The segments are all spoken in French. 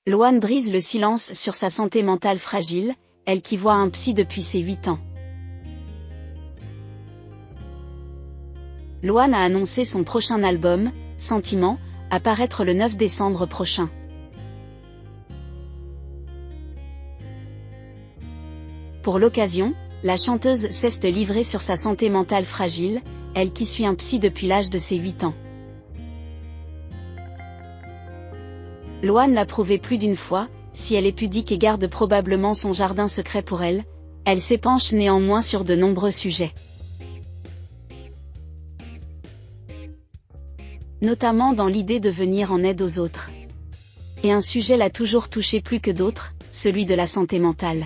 Loane brise le silence sur sa santé mentale fragile, elle qui voit un psy depuis ses 8 ans. Loane a annoncé son prochain album, Sentiment, à paraître le 9 décembre prochain. Pour l'occasion, la chanteuse s'est livrée sur sa santé mentale fragile, elle qui suit un psy depuis l'âge de ses 8 ans. Loane l'a prouvé plus d'une fois, si elle est pudique et garde probablement son jardin secret pour elle, elle s'épanche néanmoins sur de nombreux sujets. Notamment dans l'idée de venir en aide aux autres. Et un sujet l'a toujours touché plus que d'autres, celui de la santé mentale.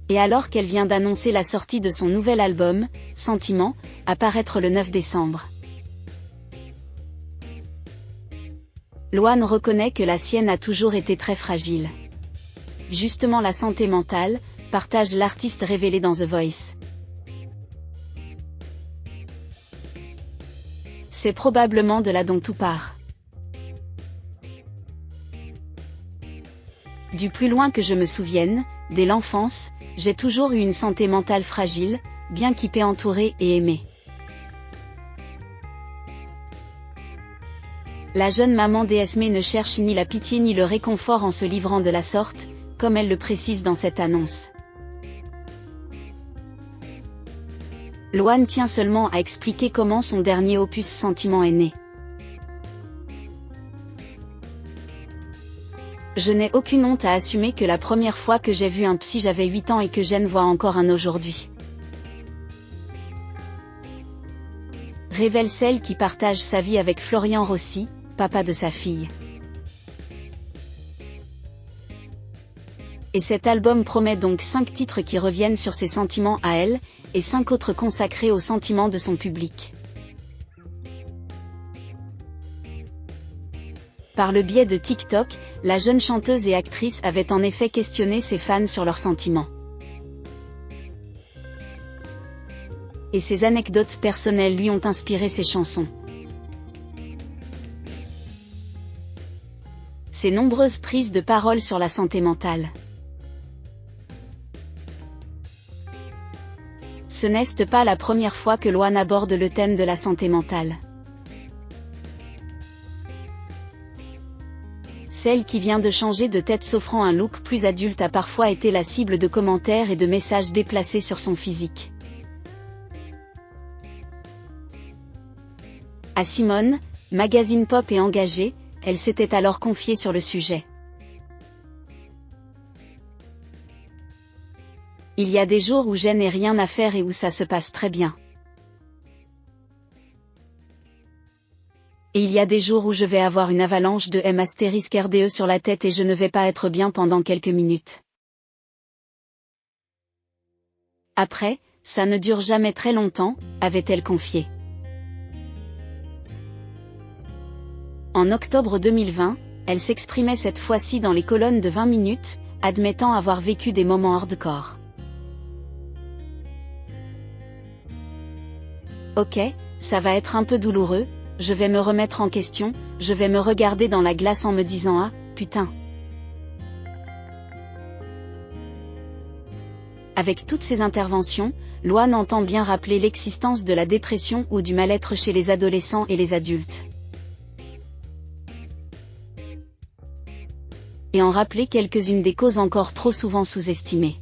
Et alors qu'elle vient d'annoncer la sortie de son nouvel album, Sentiment, à paraître le 9 décembre. Loane reconnaît que la sienne a toujours été très fragile. Justement la santé mentale, partage l'artiste révélé dans The Voice. C'est probablement de là dont tout part. Du plus loin que je me souvienne, dès l'enfance, j'ai toujours eu une santé mentale fragile, bien qu'hyper entourée et aimée. La jeune maman d'Esmé ne cherche ni la pitié ni le réconfort en se livrant de la sorte, comme elle le précise dans cette annonce. Loane tient seulement à expliquer comment son dernier opus Sentiment est né. Je n'ai aucune honte à assumer que la première fois que j'ai vu un psy j'avais 8 ans et que j'en vois encore un aujourd'hui. Révèle celle qui partage sa vie avec Florian Rossi, papa de sa fille. Et cet album promet donc 5 titres qui reviennent sur ses sentiments à elle, et 5 autres consacrés aux sentiments de son public. Par le biais de TikTok, la jeune chanteuse et actrice avait en effet questionné ses fans sur leurs sentiments. Et ses anecdotes personnelles lui ont inspiré ses chansons. Ses nombreuses prises de parole sur la santé mentale. Ce n'est pas la première fois que Loane aborde le thème de la santé mentale. Celle qui vient de changer de tête s'offrant un look plus adulte a parfois été la cible de commentaires et de messages déplacés sur son physique. À Simone, magazine Pop et Engagé, elle s'était alors confiée sur le sujet. Il y a des jours où je n'ai rien à faire et où ça se passe très bien. Et il y a des jours où je vais avoir une avalanche de M*RDE sur la tête et je ne vais pas être bien pendant quelques minutes. Après, ça ne dure jamais très longtemps, avait-elle confié. En octobre 2020, elle s'exprimait cette fois-ci dans les colonnes de 20 minutes, admettant avoir vécu des moments hardcore. Ok, ça va être un peu douloureux, je vais me remettre en question, je vais me regarder dans la glace en me disant « Ah, putain !» Avec toutes ces interventions, Loane entend bien rappeler l'existence de la dépression ou du mal-être chez les adolescents et les adultes. Et en rappeler quelques-unes des causes encore trop souvent sous-estimées.